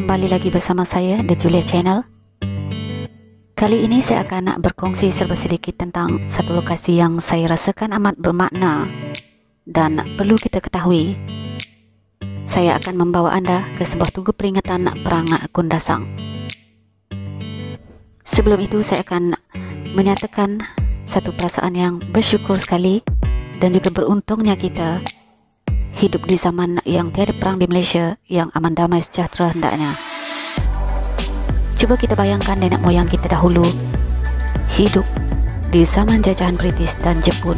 kembali lagi bersama saya, The Julia Channel. Kali ini saya akan berkongsi serba sedikit tentang satu lokasi yang saya rasakan amat bermakna dan perlu kita ketahui. Saya akan membawa Anda ke sebuah tugu peringatan Perang Kundasang. Sebelum itu saya akan menyatakan satu perasaan yang bersyukur sekali dan juga beruntungnya kita hidup di zaman yang tiada perang di Malaysia, yang aman damai sejahtera hendaknya. Cuba kita bayangkan nenek moyang kita dahulu hidup di zaman jajahan British dan Jepun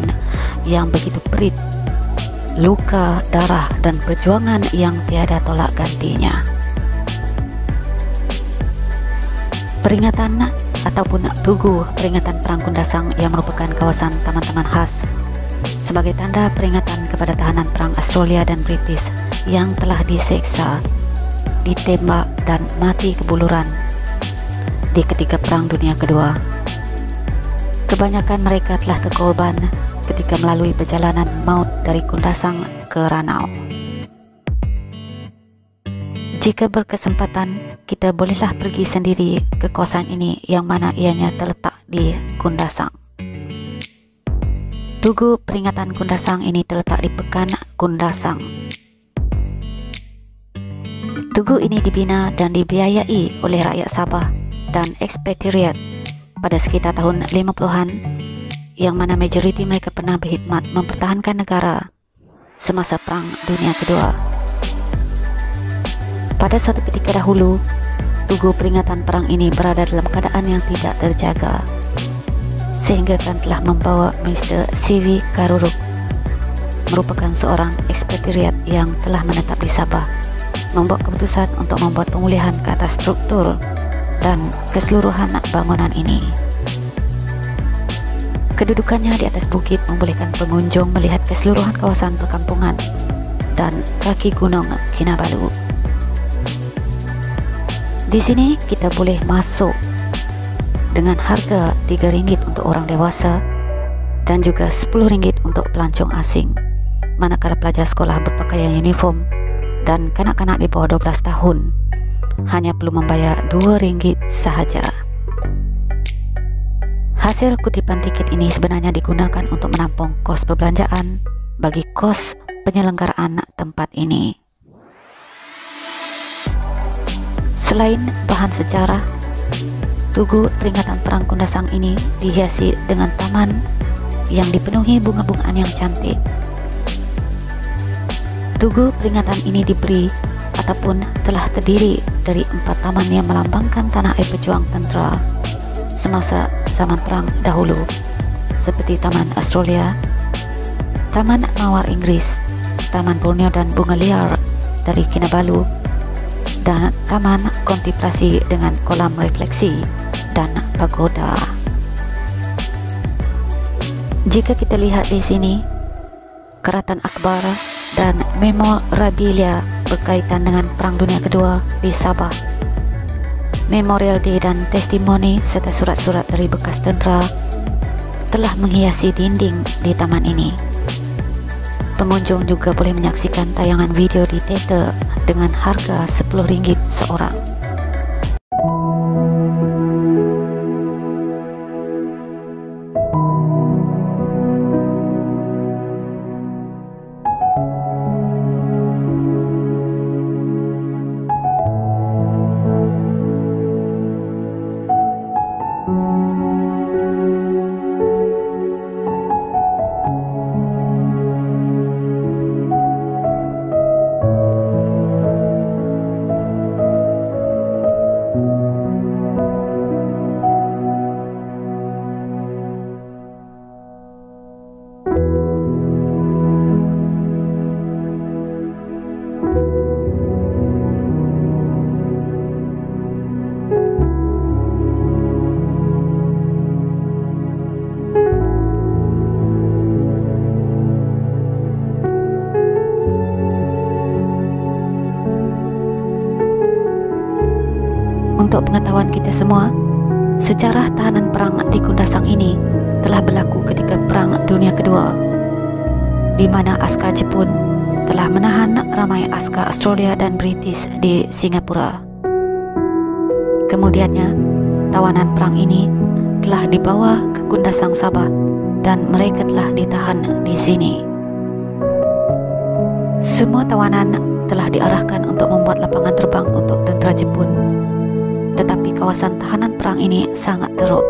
yang begitu perit, luka, darah dan perjuangan yang tiada tolak gantinya. Peringatan ataupun tugu peringatan Perang Kundasang yang merupakan kawasan taman-taman khas sebagai tanda peringatan kepada tahanan perang Australia dan British yang telah diseksa, ditembak dan mati kebuluran di ketika Perang Dunia Kedua. Kebanyakan mereka telah terkorban ketika melalui perjalanan maut dari Kundasang ke Ranau. Jika berkesempatan, kita bolehlah pergi sendiri ke kawasan ini yang mana ianya terletak di Kundasang. Tugu peringatan Kundasang ini terletak di Pekan Kundasang. Tugu ini dibina dan dibiayai oleh rakyat Sabah dan ekspatriat pada sekitar tahun 50-an, yang mana majoriti mereka pernah berkhidmat mempertahankan negara semasa Perang Dunia Kedua. Pada suatu ketika dahulu, tugu peringatan perang ini berada dalam keadaan yang tidak terjaga, sehingga kan telah membawa Mr. C.V. Karuruk, merupakan seorang ekspatriat yang telah menetap di Sabah, membuat keputusan untuk membuat pemulihan ke atas struktur dan keseluruhan bangunan ini. Kedudukannya di atas bukit membolehkan pengunjung melihat keseluruhan kawasan perkampungan dan kaki gunung Kinabalu. Di sini kita boleh masuk dengan harga RM3 untuk orang dewasa dan juga RM10 untuk pelancong asing, manakala pelajar sekolah berpakaian uniform dan kanak-kanak di bawah 12 tahun hanya perlu membayar RM2 sahaja. Hasil kutipan tiket ini sebenarnya digunakan untuk menampung kos perbelanjaan bagi kos penyelenggaraan tempat ini. Selain bahan sejarah, tugu peringatan Perang Kundasang ini dihiasi dengan taman yang dipenuhi bunga-bungaan yang cantik. Tugu peringatan ini diberi ataupun telah terdiri dari 4 taman yang melambangkan tanah air pejuang tentera semasa zaman perang dahulu, seperti Taman Australia, Taman Mawar Inggris, Taman Borneo dan bunga liar dari Kinabalu, dan taman kontemplasi dengan kolam refleksi dan pagoda. Jika kita lihat di sini, keratan akbar dan memorabilia berkaitan dengan Perang Dunia Kedua di Sabah, Memorial Day dan testimoni serta surat-surat dari bekas tentera telah menghiasi dinding di taman ini. Pengunjung juga boleh menyaksikan tayangan video di teater dengan harga RM10 seorang. Untuk pengetahuan kita semua, sejarah tahanan perang di Kundasang ini telah berlaku ketika Perang Dunia Kedua, di mana askar Jepun telah menahan ramai askar Australia dan British di Singapura. Kemudiannya, tawanan perang ini telah dibawa ke Kundasang Sabah dan mereka telah ditahan di sini. Semua tawanan telah diarahkan untuk membuat lapangan terbang untuk tentera Jepun, tetapi kawasan tahanan perang ini sangat teruk.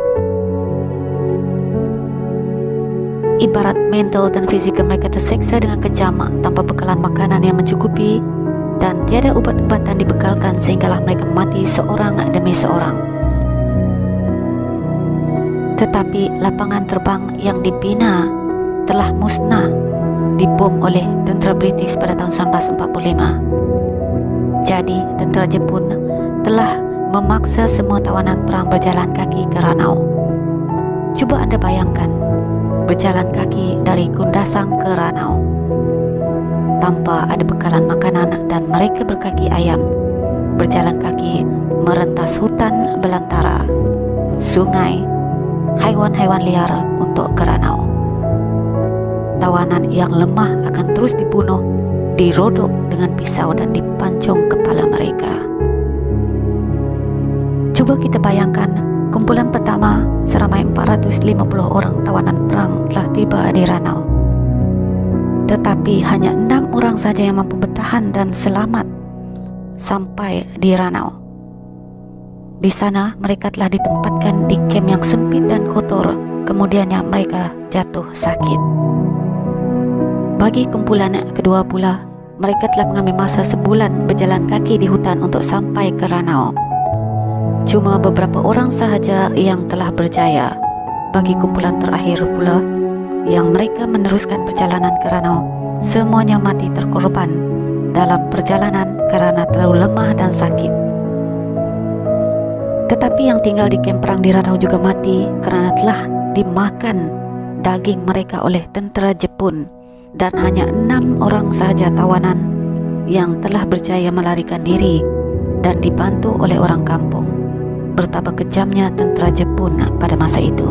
Ibarat mental dan fizikal mereka terseksa dengan kejam tanpa bekalan makanan yang mencukupi dan tiada ubat-ubatan dibekalkan sehinggalah mereka mati seorang demi seorang. Tetapi lapangan terbang yang dibina telah musnah dibom oleh tentera British pada tahun 1945. Jadi tentera Jepun telah memaksa semua tawanan perang berjalan kaki ke Ranau. Cuba anda bayangkan berjalan kaki dari Kundasang ke Ranau tanpa ada bekalan makanan dan mereka berkaki ayam, berjalan kaki merentas hutan belantara, sungai, haiwan-haiwan liar untuk ke Ranau. Tawanan yang lemah akan terus dibunuh, dirodok dengan pisau dan dipancung kepala mereka. Coba kita bayangkan, kumpulan pertama seramai 450 orang tawanan perang telah tiba di Ranau. Tetapi hanya 6 orang saja yang mampu bertahan dan selamat sampai di Ranau. Di sana mereka telah ditempatkan di kem yang sempit dan kotor, kemudiannya mereka jatuh sakit. Bagi kumpulan kedua pula, mereka telah mengambil masa sebulan berjalan kaki di hutan untuk sampai ke Ranau. Cuma beberapa orang sahaja yang telah berjaya. Bagi kumpulan terakhir pula, yang mereka meneruskan perjalanan ke Ranau, semuanya mati terkorban dalam perjalanan karena terlalu lemah dan sakit. Tetapi yang tinggal di kem perang di Ranau juga mati kerana telah dimakan daging mereka oleh tentera Jepun, dan hanya 6 orang sahaja tawanan yang telah berjaya melarikan diri dan dibantu oleh orang kampung. Betapa kejamnya tentera Jepun pada masa itu.